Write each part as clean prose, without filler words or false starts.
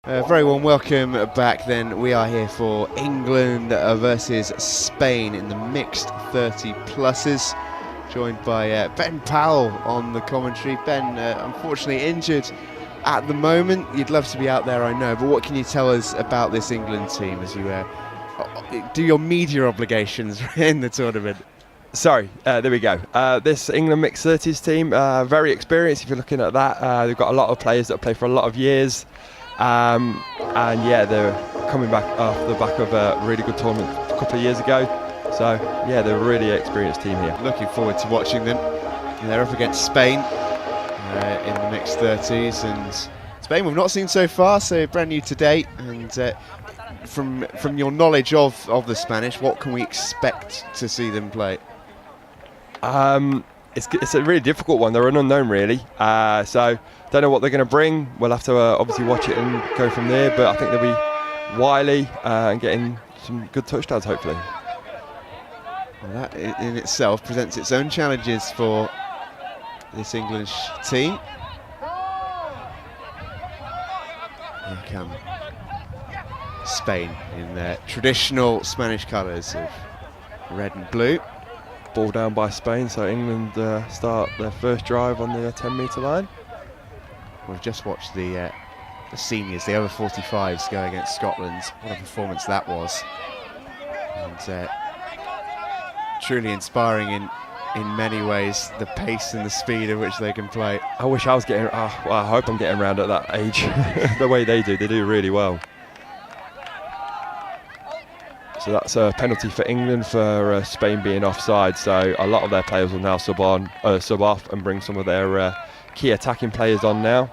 Very warm welcome back then. We are here for England versus Spain in the mixed 30 pluses, joined by Ben Powell on the commentary. Ben, unfortunately injured at the moment. You'd love to be out there, I know, but what can you tell us about this England team as you do your media obligations in the tournament? Sorry, there we go. This England mixed 30s team, very experienced if you're looking at that. They've got a lot of players that have played for a lot of years. And yeah, they're coming back off the back of a really good tournament a couple of years ago. So yeah, they're a really experienced team here. Looking forward to watching them. And they're up against Spain in the mixed 30s, and Spain we've not seen so far, so brand new to date. And from your knowledge of the Spanish, what can we expect to see them play? It's a really difficult one. They're an unknown, really. So don't know what they're going to bring. We'll have to obviously watch it and go from there. But I think they'll be wily and getting some good touchdowns, hopefully. Well, that in itself presents its own challenges for this English team. Here come Spain in their traditional Spanish colours of red and blue. Ball down by Spain, so England start their first drive on the 10-metre line. We've just watched the seniors, the over 45s, go against Scotland. What a performance that was. And truly inspiring in many ways, the pace and the speed at which they can play. I wish I was getting, well, I hope I'm getting around at that age. The way they do really well. So that's a penalty for England for Spain being offside. So a lot of their players will now sub off and bring some of their key attacking players on now.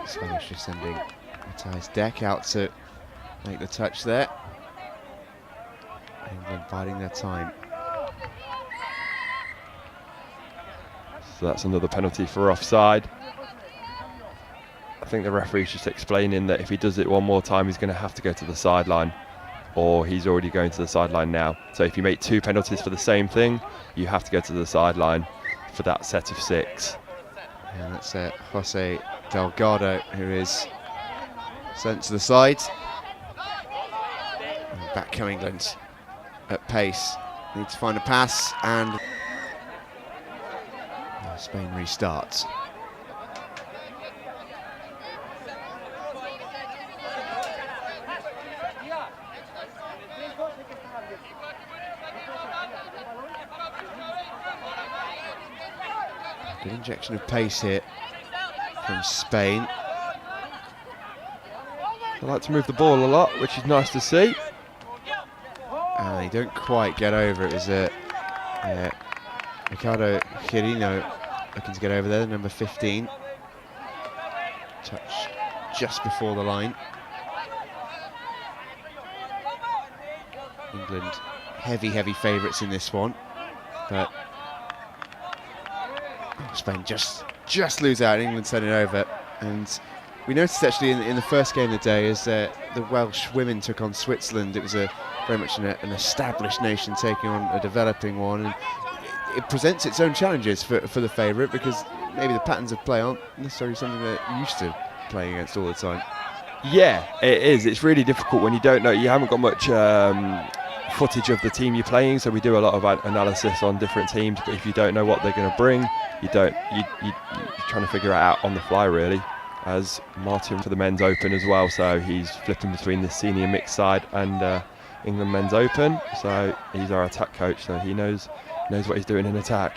Spanish just sending Matthijs Deck out to make the touch there. England biding their time. So that's another penalty for offside. I think the referee's just explaining that if he does it one more time, he's going to have to go to the sideline, or he's already going to the sideline now. So if you make two penalties for the same thing, you have to go to the sideline for that set of 6. And that's Jose Delgado, who is sent to the side. And back come England at pace. Need to find a pass, and Spain restarts. Good injection of pace here from Spain. They like to move the ball a lot, which is nice to see. And they don't quite get over. It was Ricardo Girino looking to get over there, number 15. Touch just before the line. England heavy favourites in this one, but Spain just lose out. England send it over, and we noticed actually in the first game of the day as the Welsh women took on Switzerland. It was very much an established nation taking on a developing one, and it presents its own challenges for the favourite, because maybe the patterns of play aren't necessarily something they're used to playing against all the time. Yeah, it is. It's really difficult when you don't know. You haven't got much footage of the team you're playing, so we do a lot of analysis on different teams, but if you don't know what they're going to bring, you're trying to figure it out on the fly, really. As Martin for the men's open as well, so he's flipping between the senior mixed side and England men's open, so he's our attack coach, so he knows what he's doing in attack.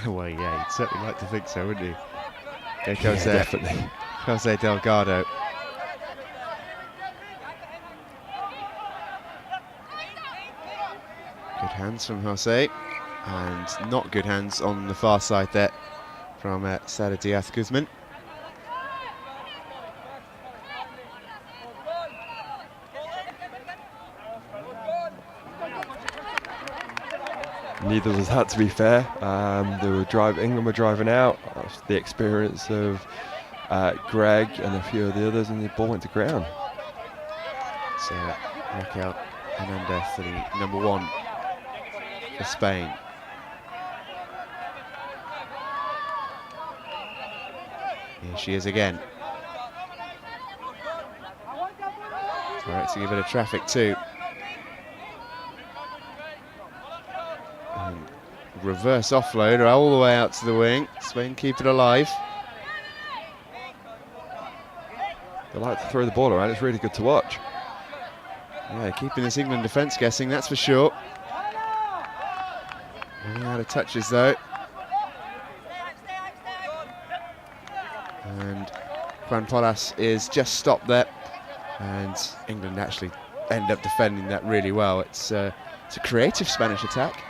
Well, yeah, you'd certainly like to think so, wouldn't you? There goes definitely. Jose Delgado. Good hands from Jose, and not good hands on the far side there from Sara Diaz-Guzman. Neither was that, to be fair. England were driving out. The experience of Greg and a few of the others, and the ball went to ground. So Raquel Hernandez, the number 1 for Spain. Here she is again. Directing a bit of traffic too. And reverse offload all the way out to the wing. Spain keep it alive. They like to throw the ball around. It's really good to watch. Yeah, keeping this England defence guessing, that's for sure. Running out of touches though. And Juan Polas is just stopped there. And England actually end up defending that really well. It's a creative Spanish attack.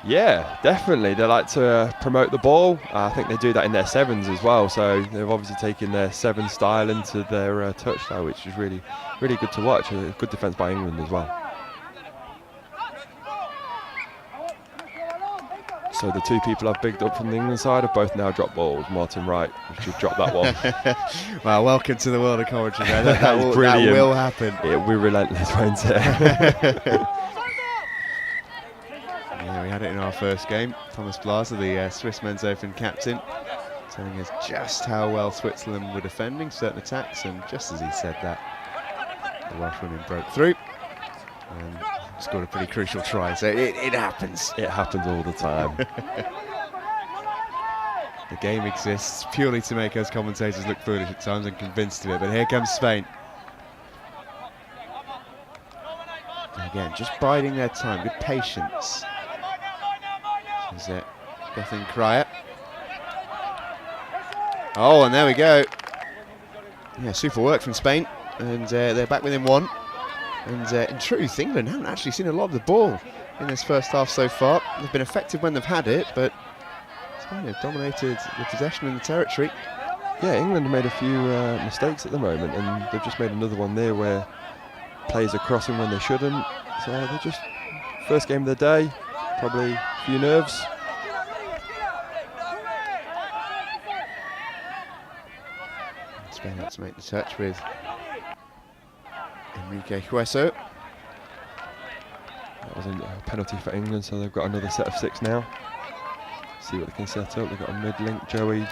Yeah, definitely. They like to promote the ball. I think they do that in their sevens as well. So they've obviously taken their seven style into their touch style, which is really, really good to watch. A good defence by England as well. So the two people I've picked up from the England side have both now dropped balls. Martin Wright, which just dropped that one. Well, welcome to the world of commentary. That will happen. It'll be relentless, won't it? Yeah, we had it in our first game. Thomas Blaser, the Swiss Men's Open captain, telling us just how well Switzerland were defending certain attacks, and just as he said that, the Welsh women broke through and scored a pretty crucial try. So it happens. It happens all the time. The game exists purely to make us commentators look foolish at times and convinced of it, but here comes Spain. And again, just biding their time, good patience. Is it Bethan Cryer? Oh, and there we go. Yeah, super work from Spain, and they're back within one. And in truth, England haven't actually seen a lot of the ball in this first half so far. They've been effective when they've had it, but Spain have dominated the possession and the territory. Yeah, England have made a few mistakes at the moment, and they've just made another one there where players are crossing when they shouldn't. So they're just, first game of the day, probably a few nerves. Spain had to make the touch with Enrique Hueso. That was a penalty for England, so they've got another set of 6 now. See what they can set up. They've got a mid-link, Joey.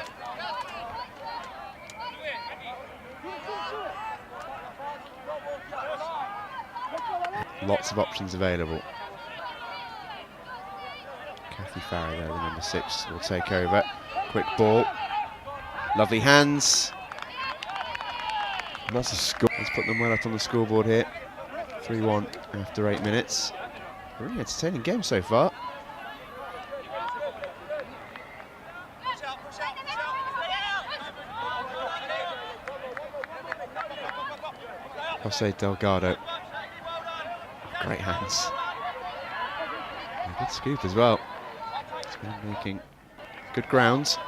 Lots of options available. Kathy Farrow there, the number 6, will take over. Quick ball. Lovely hands. And that's a score. Let's put them well up on the scoreboard here. 3-1 after 8 minutes. Really entertaining game so far. Jose Delgado. Great hands. And a good scoop as well. It's been making good grounds.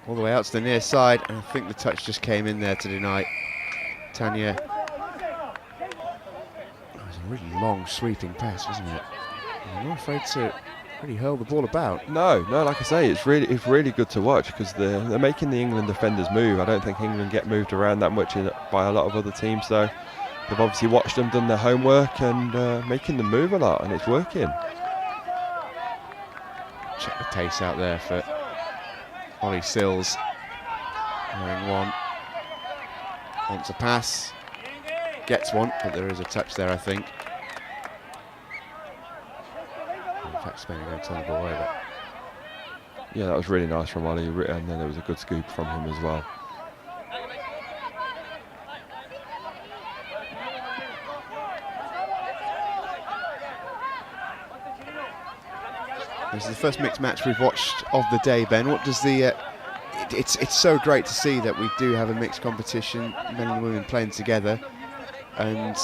All the way out to the near side, and I think the touch just came in there to deny Tanya. It was a really long sweeping pass, wasn't it? And I'm not afraid to really hurl the ball about. No, like I say, it's really good to watch because they're making the England defenders move. I don't think England get moved around that much by a lot of other teams, so they've obviously watched them, done their homework, and making them move a lot, and it's working. Check the pace out there for Ollie Sills. Going one. Wants a pass. Gets one, but there is a touch there, I think. In fact, Spain are going to turn the ball over. Yeah, that was really nice from Ollie, and then there was a good scoop from him as well. This is the first mixed match we've watched of the day, Ben. What does the... It's so great to see that we do have a mixed competition, men and women playing together, and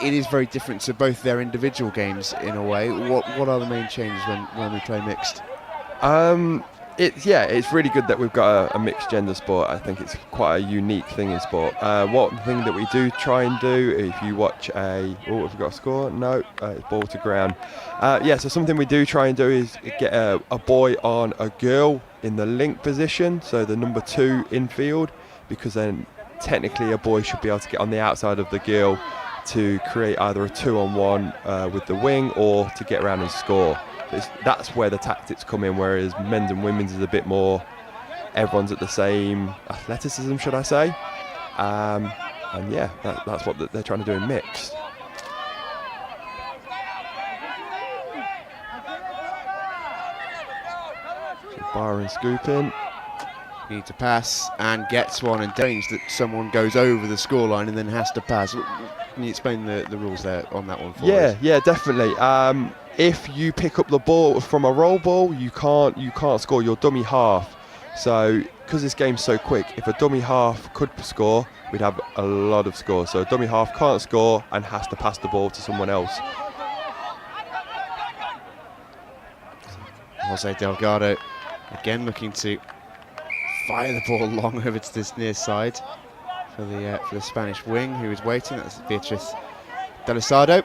it is very different to both their individual games in a way. What are the main changes when we play mixed? It's really good that we've got a mixed gender sport. I think it's quite a unique thing in sport. One thing that we do try and do, if you watch have we got a score? No, it's ball to ground. So something we do try and do is get a boy on a girl in the link position, so the number 2 infield, because then technically a boy should be able to get on the outside of the girl to create either a 2-on-1 with the wing or to get around and score. That's where the tactics come in, whereas men's and women's is a bit more, everyone's at the same athleticism, should I say. And yeah, that's what they're trying to do in mixed. Byron scooping. Need to pass and gets one, and strange that someone goes over the scoreline and then has to pass. Can you explain the rules there on that one for us? Yeah, definitely. If you pick up the ball from a roll ball, you can't score your dummy half. So because this game's so quick, if a dummy half could score, we'd have a lot of scores. So a dummy half can't score and has to pass the ball to someone else. Jose Delgado again looking to fire the ball long over to this near side for the Spanish wing who is waiting. That's Beatriz Delisado.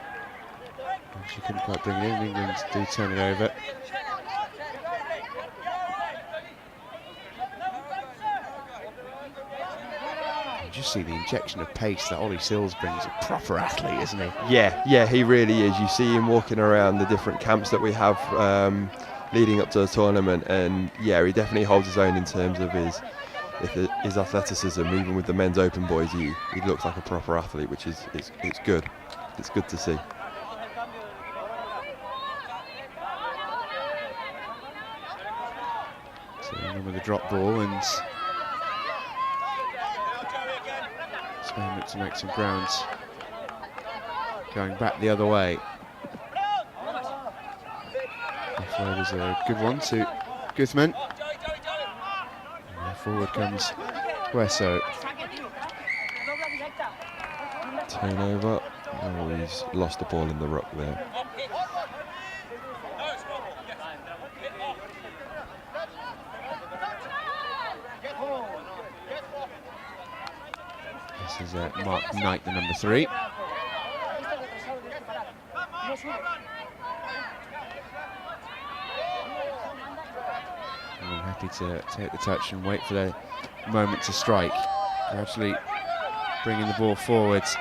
She couldn't quite bring it in. England do turn it over. You just see the injection of pace that Ollie Sills brings. A proper athlete, isn't he? Yeah, he really is. You see him walking around the different camps that we have leading up to the tournament, and yeah, he definitely holds his own in terms of his athleticism. Even with the men's open boys, he looks like a proper athlete, which is it's good. It's good to see. So in with the drop ball, and Spain look to make some grounds going back the other way. Offload is a good one to Guzman. And forward comes Hueso. Turnover. Oh, he's lost the ball in the ruck there. This is Mark Knight, the number 3. I'm happy to take the touch and wait for the moment to strike. Gradually bringing the ball forwards.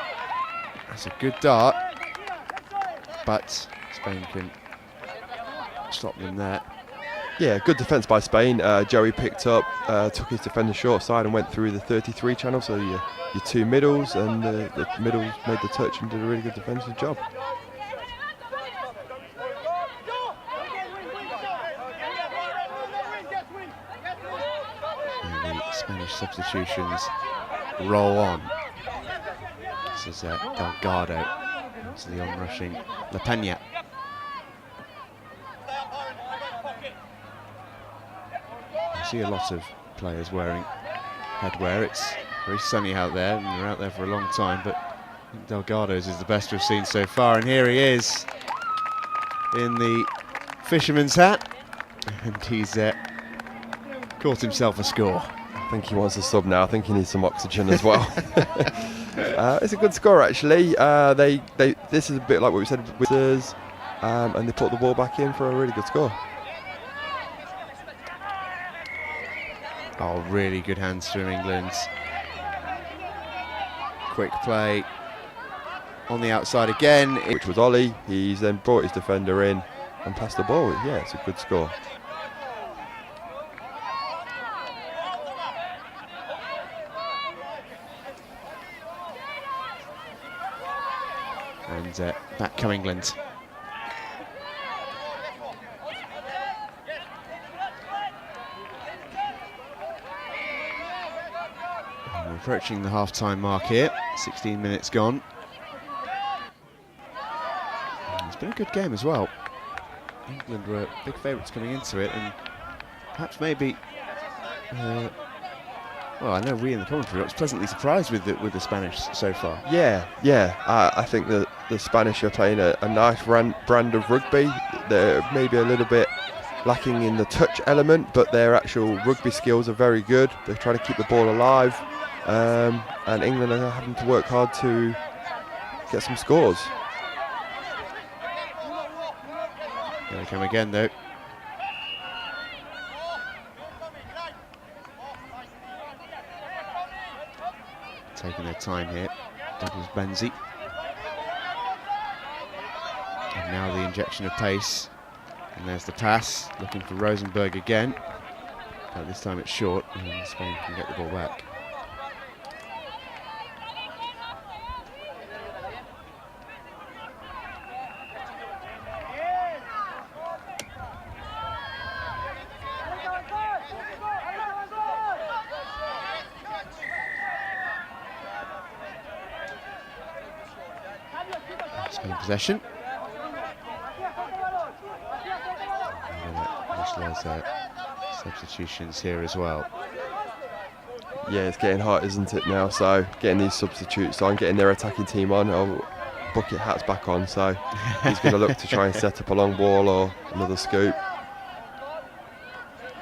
That's a good dart, but Spain can stop them there. Yeah, good defence by Spain. Joey picked up, took his defender short side and went through the 33 channel, so your 2 middles, and the middles made the touch and did a really good defensive job. And the Spanish substitutions roll on. This is Delgado to the on-rushing La Peña. I see a lot of players wearing headwear. It's very sunny out there, and they're out there for a long time, but I think Delgado's is the best we've seen so far, and here he is in the fisherman's hat, and he's caught himself a score. I think he wants a sub now. I think he needs some oxygen as well. It's a good score, actually. This is a bit like what we said with us, and they put the ball back in for a really good score. Oh, really good hands from England. Quick play on the outside again. Which was Ollie. He's then brought his defender in and passed the ball. Yeah, it's a good score. And back come England. And we're approaching the half-time mark here. 16 minutes gone. And it's been a good game as well. England were big favourites coming into it, and perhaps maybe well, I know we in the commentary were pleasantly surprised with the Spanish so far. Yeah. I think that the Spanish are playing a nice brand of rugby. They're maybe a little bit lacking in the touch element, but their actual rugby skills are very good. They try to keep the ball alive, and England are having to work hard to get some scores. Here they come again, though. Taking their time here, Douglas Benzie. And now the injection of pace. And there's the pass, looking for Rosenberg again. But this time it's short, and Spain can get the ball back. Spain possession. Substitutions here as well. Yeah, it's getting hot, isn't it now? So getting these substitutes on, getting their attacking team on. Oh, bucket hat's back on, so he's going to look to try and set up a long ball or another scoop.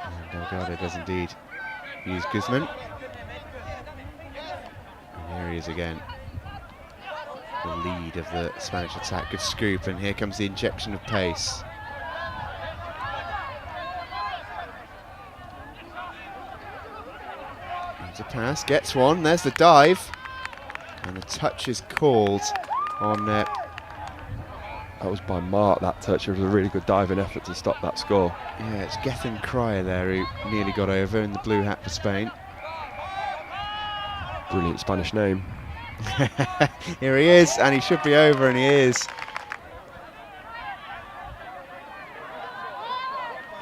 And Delgado does indeed use Guzman. And here he is again. The lead of the Spanish attack. Good scoop, and here comes the injection of pace. A pass, gets one, there's the dive, and the touch is called on that was by Mark, that touch. It was a really good diving effort to stop that score. Yeah, it's Gethin Cryer there who nearly got over in the blue hat for Spain. Brilliant Spanish name. Here he is, and he should be over, and he is.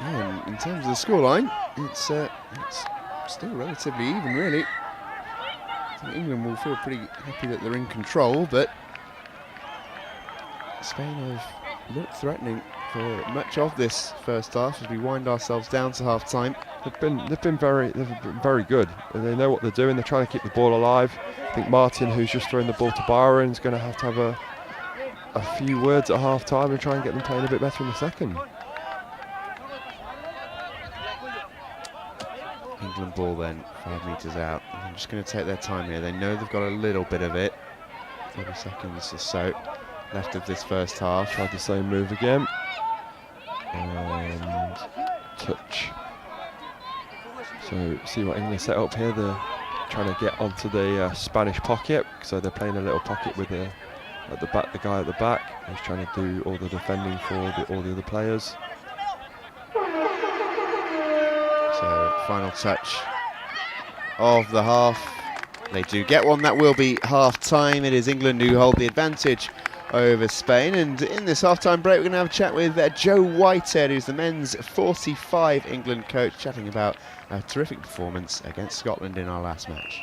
Yeah, in terms of the scoreline, it's still relatively even, really. I think England will feel pretty happy that they're in control, but Spain have looked threatening for much of this first half as we wind ourselves down to half time. They've been very good. They know what they're doing. They're trying to keep the ball alive. I think Martin, who's just throwing the ball to Byron, is going to have a few words at half time and try and get them playing a bit better in the second. England ball then, 5 metres out. And they're just going to take their time here. They know they've got a little bit of it. 30 seconds or so left of this first half. Tried the same move again. And touch. So see what England set up here. They're trying to get onto the Spanish pocket. So they're playing a little pocket with the guy at the back. He's trying to do all the defending for all the other players. So final touch of the half. They do get one. That will be half time. It is England who hold the advantage over Spain. And in this half-time break, we're going to have a chat with Joe Whitehead, who's the men's 45 England coach, chatting about a terrific performance against Scotland in our last match.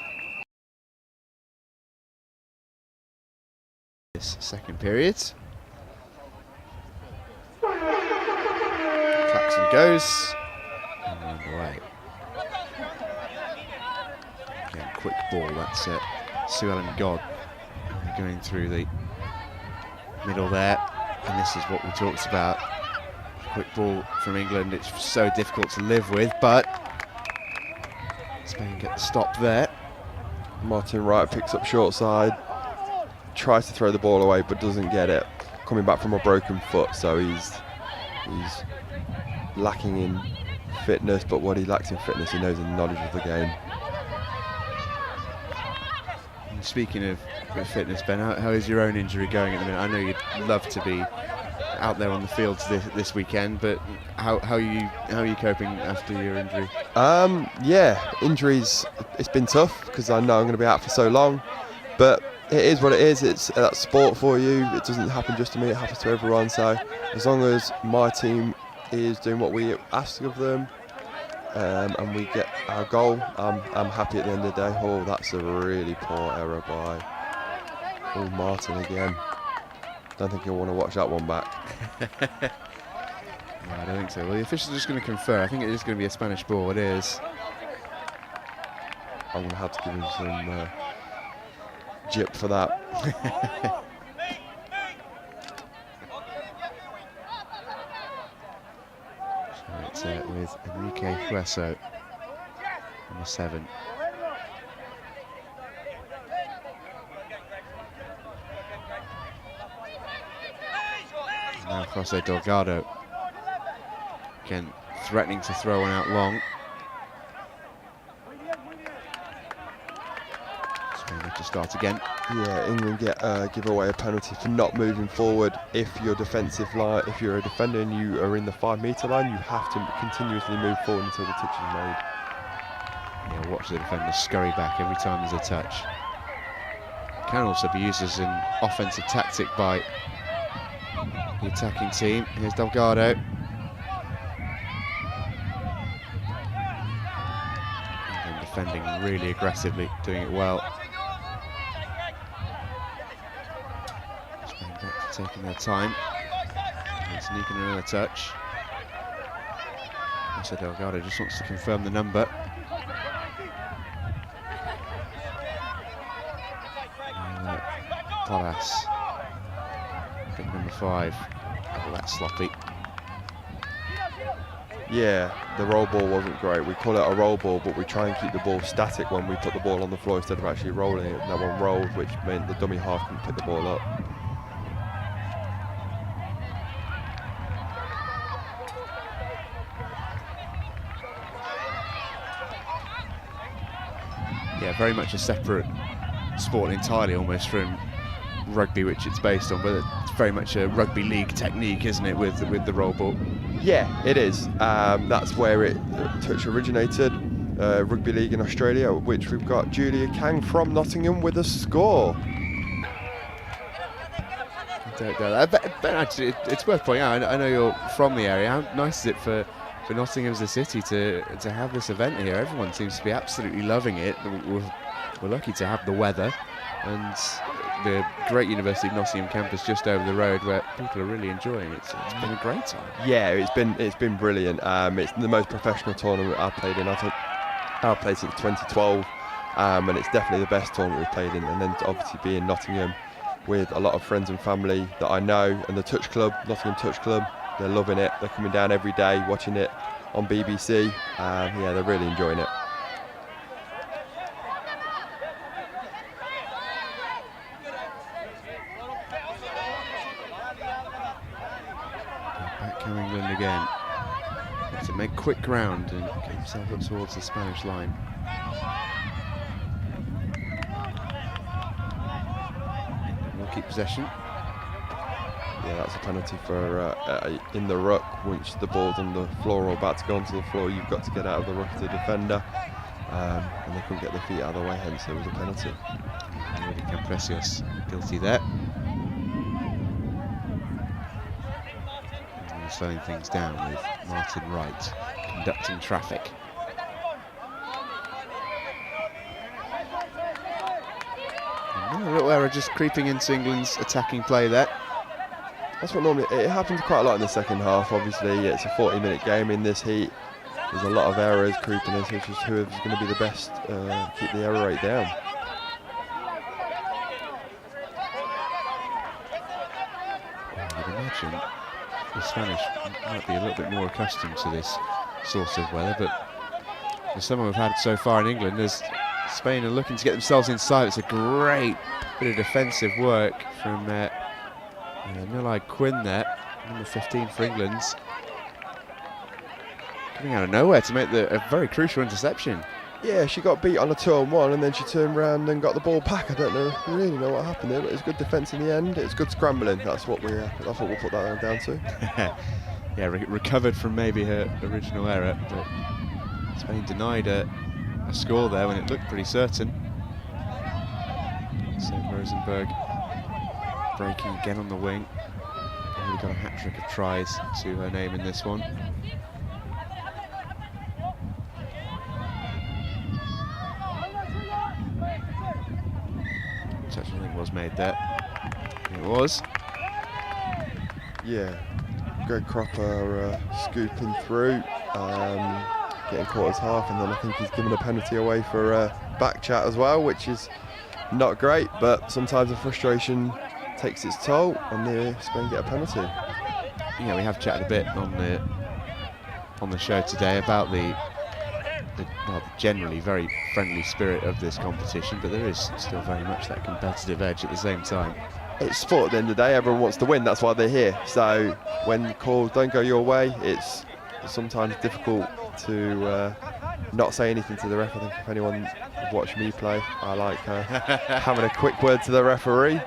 This second period. Claxon goes. And away. Again, quick ball. That's it. Sue Ellen God going through the middle there, and this is what we talked about. Quick ball from England. It's so difficult to live with, but Spain get the stop there. Martin Wright picks up short side, tries to throw the ball away, but doesn't get it. Coming back from a broken foot, so he's lacking in fitness, but what he lacks in fitness, he knows in knowledge of the game. And speaking of fitness, Ben, how is your own injury going at the minute? I know you'd love to be out there on the fields this weekend, but how are you coping after your injury? Yeah, injuries, it's been tough because I know I'm going to be out for so long, but it is what it is. That's sport for you. It doesn't happen just to me, it happens to everyone. So as long as my team is doing what we ask of them, and we get our goal, I'm happy at the end of the day. Oh, that's a really poor error by Martin again. Don't think he'll want to watch that one back. No, I don't think so. Well, the officials are just going to confer. I think it is going to be a Spanish ball. It is. I'm going to have to give him some jip for that. So it's with Enrique Hueso, number 7. Now Jose Delgado, again threatening to throw one out long. So they're just start again. Yeah, England give away a penalty for not moving forward. If you're defensive line, if you're a defender and you are in the 5-metre line, you have to continuously move forward until the touch is made. Yeah, watch the defender scurry back every time there's a touch. Can also be used as an offensive tactic by the attacking team. Here's Delgado. And defending really aggressively, doing it well. Spain back to taking their time. And sneaking another touch. So Delgado just wants to confirm the number. Palace, pick number 5. Oh, that's sloppy. Yeah, the roll ball wasn't great. We call it a roll ball, but we try and keep the ball static when we put the ball on the floor instead of actually rolling it. That one rolled, which meant the dummy half couldn't pick the ball up. Yeah, very much a separate sport entirely almost from rugby, which it's based on, but it's very much a rugby league technique, isn't it, with the roll ball? Yeah, it is. That's where touch originated, rugby league in Australia, which we've got Julia Kang from Nottingham with a score. I don't know that. But actually, it's worth pointing out, I know you're from the area, how nice is it for Nottingham as a city to have this event here? Everyone seems to be absolutely loving it. We're lucky to have the weather and the great University of Nottingham campus just over the road where people are really enjoying it. So it's been a great time. Yeah, it's been brilliant. It's the most professional tournament I've played in. I've played since 2012, and it's definitely the best tournament we've played in. And then to obviously be in Nottingham with a lot of friends and family that I know, and the Touch Club, Nottingham Touch Club, they're loving it. They're coming down every day, watching it on BBC. Yeah, they're really enjoying it. England again. Has to make quick ground and get himself up towards the Spanish line. We'll keep possession. Yeah, that's a penalty for in the ruck. Once the ball's on the floor or about to go onto the floor, you've got to get out of the ruck as a defender. And they couldn't get their feet out of the way, hence it was a penalty. Really Precious guilty there. Slowing things down with Martin Wright conducting traffic. And a little error just creeping into England's attacking play there. That's what normally, it happens quite a lot in the second half. Obviously, it's a 40-minute game in this heat. There's a lot of errors creeping in, so it's just whoever's going to be the best keep the error rate down. I'd imagine the Spanish might be a little bit more accustomed to this sort of weather, but the summer we've had so far in England, as Spain are looking to get themselves inside, it's a great bit of defensive work from Nilai Quinn there, number 15 for England, coming out of nowhere to make a very crucial interception. Yeah, she got beat on a 2-on-1 and then she turned around and got the ball back. I don't really know what happened there, but it's good defence in the end. It's good scrambling. That's what we'll put that down to. Yeah, recovered from maybe her original error, but Spain denied a score there when it looked pretty certain. So Rosenberg breaking again on the wing. Really got a hat-trick of tries to her name in this one. Touch, I think, was made there. It was. Yeah, Greg Cropper scooping through, getting caught as half, and then I think he's given a penalty away for back chat as well, which is not great, but sometimes the frustration takes its toll and Spain get a penalty. Yeah, we have chatted a bit on the show today about the generally very friendly spirit of this competition, but there is still very much that competitive edge at the same time. It's sport at the end of the day. Everyone wants to win, that's why they're here. So when calls don't go your way, it's sometimes difficult to not say anything to the ref. I think if anyone watched me play, I like having a quick word to the referee.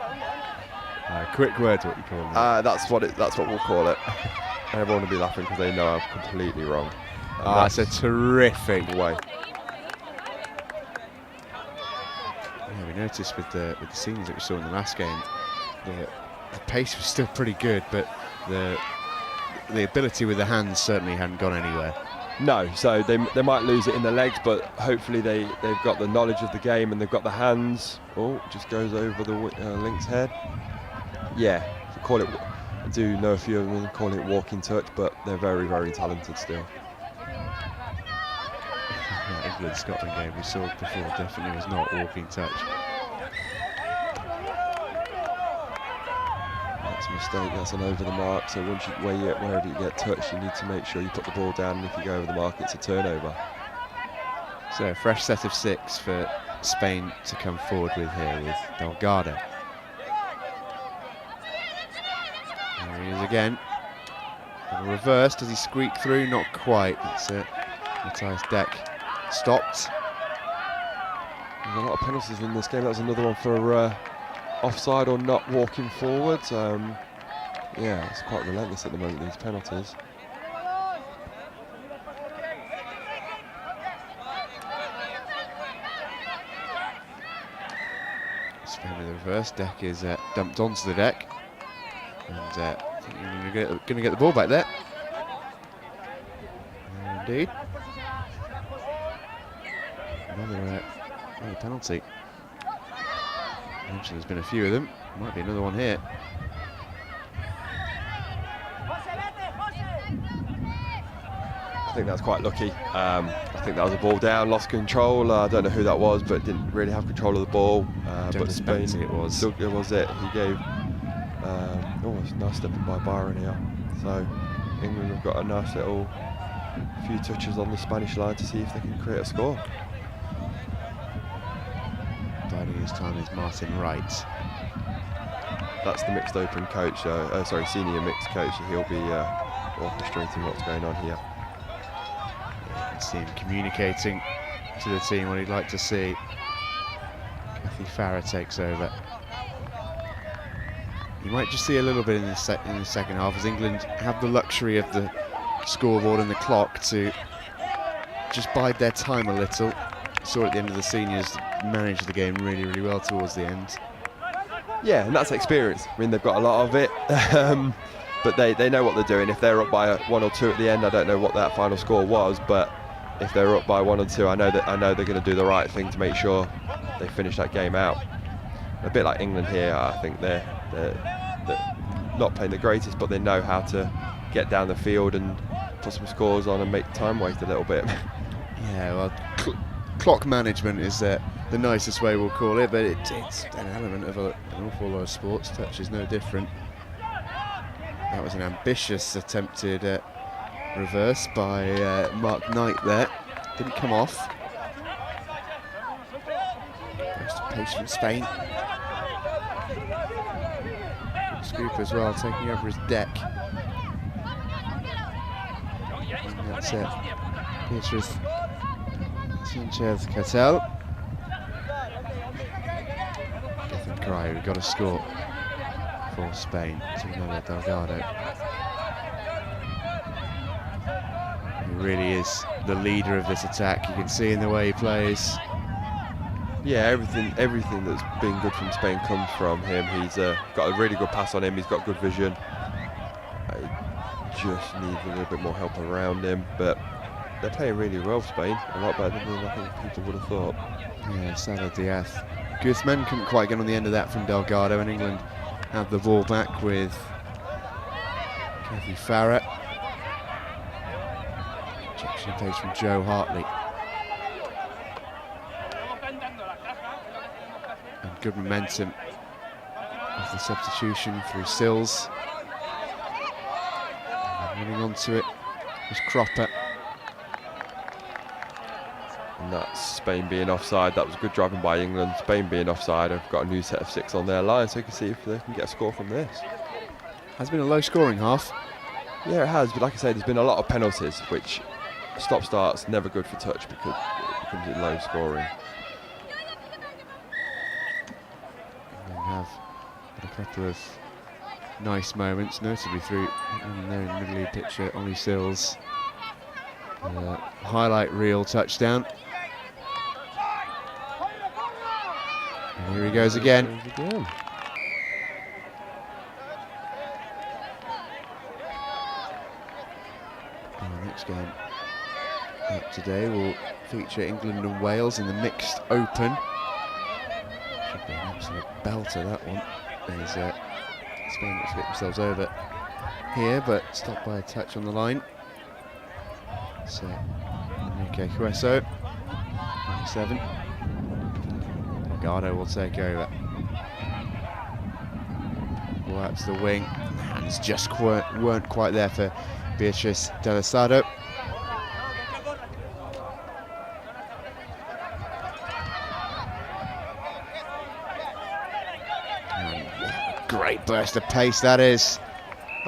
Quick word's what you call it. That's what we'll call it. And everyone will be laughing because they know I'm completely wrong. That's a terrific way. Yeah, we noticed with the scenes that we saw in the last game, the pace was still pretty good, but the ability with the hands certainly hadn't gone anywhere. No, so they might lose it in the legs, but hopefully they've got the knowledge of the game and they've got the hands. Oh, just goes over the Link's head. Yeah, call it. I do know a few of them call it walking touch, but they're very, very talented still. The England-Scotland game we saw before definitely was not walking touch. That's a mistake, that's an over the mark, so once wherever you get touched, you need to make sure you put the ball down, and if you go over the mark, it's a turnover. So a fresh set of 6 for Spain to come forward with here with Delgado. There he is again. And reverse, does he squeak through? Not quite. It's Matthias Deck stopped. There's a lot of penalties in this game. That was another one for offside or not walking forwards. Yeah, it's quite relentless at the moment, these penalties. Spain with the reverse. Deck is dumped onto the deck. And I think you're going to get the ball back there. Indeed. Another penalty. I mentioned there's been a few of them. Might be another one here. I think that's quite lucky. I think that was a ball down, lost control. I don't know who that was, but didn't really have control of the ball. But Spain, it was. It was it. He gave. It's a nice stepping by Byron here. So England have got a nice little few touches on the Spanish line to see if they can create a score. Biding his time is Martin Wright. That's the mixed open coach, senior mixed coach. He'll be orchestrating what's going on here. Yeah, you can see him communicating to the team what he'd like to see. Kathy Farah takes over. You might just see a little bit in the second half as England have the luxury of the scoreboard and the clock to just bide their time a little. Saw at the end of the seniors manage the game really, really well towards the end. Yeah, and that's experience. I mean, they've got a lot of it, but they know what they're doing. If they're up by 1 or 2 at the end, I don't know what that final score was, but if they're up by 1 or 2, I know they're going to do the right thing to make sure they finish that game out. A bit like England here, I think they're not playing the greatest, but they know how to get down the field and put some scores on and make time waste a little bit. Yeah, well, clock management is the nicest way we'll call it, but it's an element of an awful lot of sports. Touch is no different. That was an ambitious attempted reverse by Mark Knight there. Didn't come off. Burst of pace from Spain. Scoop as well, taking over his deck. And that's it. Beatrice Sanchez Cattell. Gethin Cry, we've got a score for Spain to Melo Delgado. He really is the leader of this attack. You can see in the way he plays. Yeah, everything that's been good from Spain comes from him. He's got a really good pass on him. He's got good vision. I just need a little bit more help around him, but they're playing really well, Spain. A lot better than I think people would have thought. Yeah, Salah Diaz. Guzman couldn't quite get on the end of that from Delgado, and England have the ball back with Kathy Farah. Ejection pace from Joe Hartley. And good momentum of the substitution through Sills. And running onto it was Cropper. And that's Spain being offside. That was good driving by England. Spain being offside. I've got a new set of 6 on their line, so you can see if they can get a score from this. Has been a low scoring half. Yeah, it has, but like I say, there's been a lot of penalties, which stop-starts never good for touch because it becomes low scoring. And have a couple of nice moments, notably through there in the middle of the picture, Ollie Sills. Highlight reel touchdown. And here he goes again. Our next game up today will feature England and Wales in the mixed open. Should be an absolute belter, that one. As Spain looks to get themselves over here, but stopped by a touch on the line. So, Enrique Hueso, 27. Delgado will take over. Ball out to the wing. Hands just weren't quite there for Beatriz de Losado. Great burst of pace that is.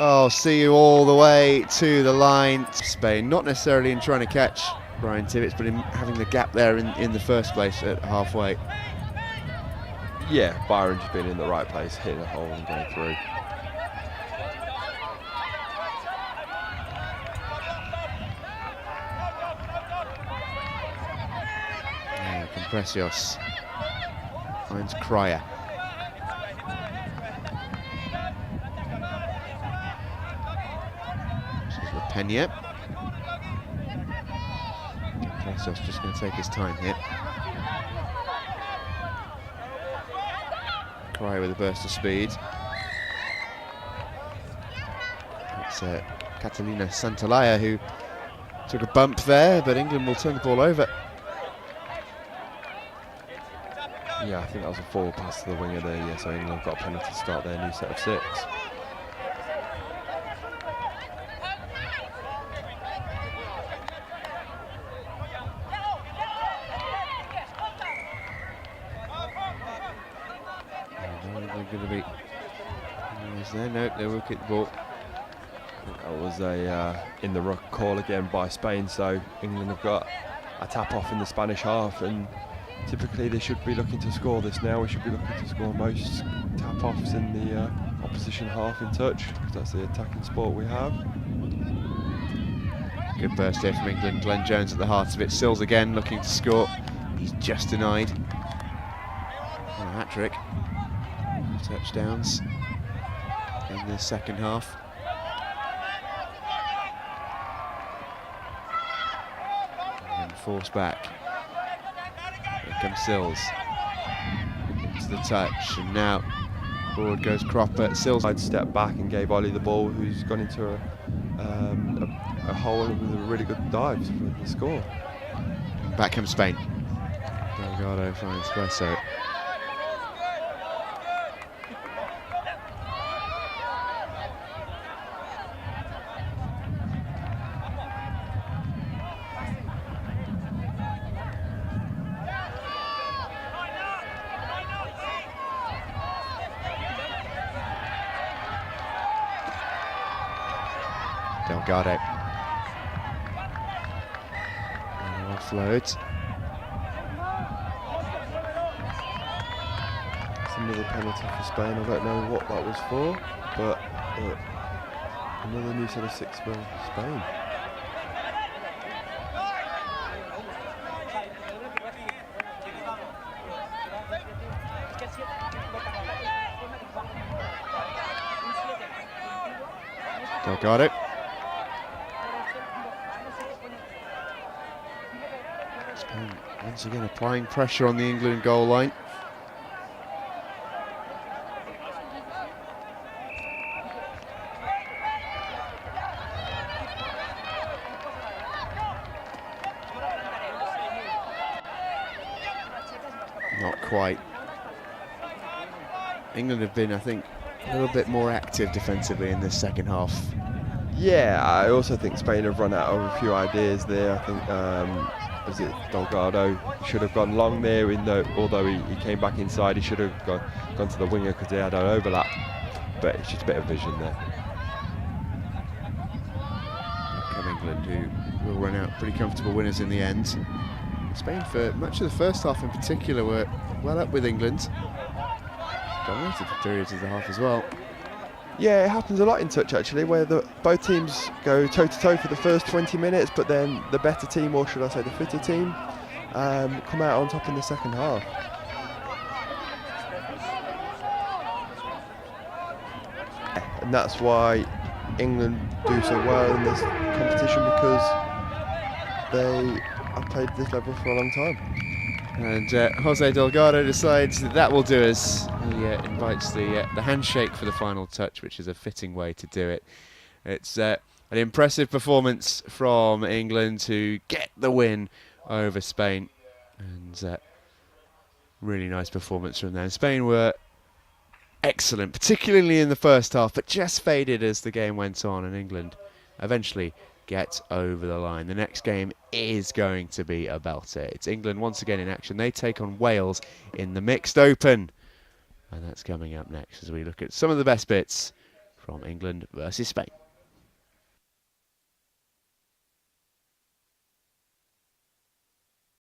Oh, see you all the way to the line. Spain, not necessarily in trying to catch Brian Tibbetts, but in having the gap there in the first place at halfway. Yeah, Byron just being in the right place, hitting a hole and going through. Yeah, Compresios finds Cryer. Pena. Compresios just going to take his time here. Cryer with a burst of speed. It's Catalina Santalaya who took a bump there, but England will turn the ball over. Yeah, I think that was a forward pass to the winger there, yeah, so England got a penalty to start their new set of 6. Going to be there? No, they will kick the ball. That was a in the ruck call again by Spain, so England have got a tap off in the Spanish half, and typically they should be looking to score this now. We should be looking to score most tap offs in the opposition half in touch, because that's the attacking sport we have. Good burst here from England. Glenn Jones at the heart of it. Sills again looking to score. He's just denied. And a hat-trick. Touchdowns in the second half. And forced back. Here comes Sills. Into the touch, and now forward goes Cropper. Sills I'd step back and gave Ollie the ball, who's gone into a hole with a really good dive for the score. Back comes Spain. Delgado finds Hueso. Delgado. Offload. It's another penalty for Spain. I don't know what that was for, but another new set of 6 for Spain. Delgado. Spain once again applying pressure on the England goal line. Not quite. England have been, I think, a little bit more active defensively in this second half. Yeah, I also think Spain have run out of a few ideas there. I think, was it Delgado should have gone long there, although he came back inside, he should have gone to the winger because they had an overlap. But it's just a bit of vision there. Here come England, who will run out pretty comfortable winners in the end. Spain, for much of the first half in particular, were well up with England. Dominated for periods of the half as well. Yeah, it happens a lot in touch actually, where both teams go toe-to-toe for the first 20 minutes, but then the better team, or should I say the fitter team, come out on top in the second half. And that's why England do so well in this competition, because they have played this level for a long time. And Jose Delgado decides that will do us. He invites the handshake for the final touch, which is a fitting way to do it. It's an impressive performance from England to get the win over Spain. And really nice performance from them. Spain were excellent, particularly in the first half, but just faded as the game went on, and England eventually get over the line. The next game is going to be a belter. It's England once again in action. They take on Wales in the Mixed Open. And that's coming up next as we look at some of the best bits from England versus Spain.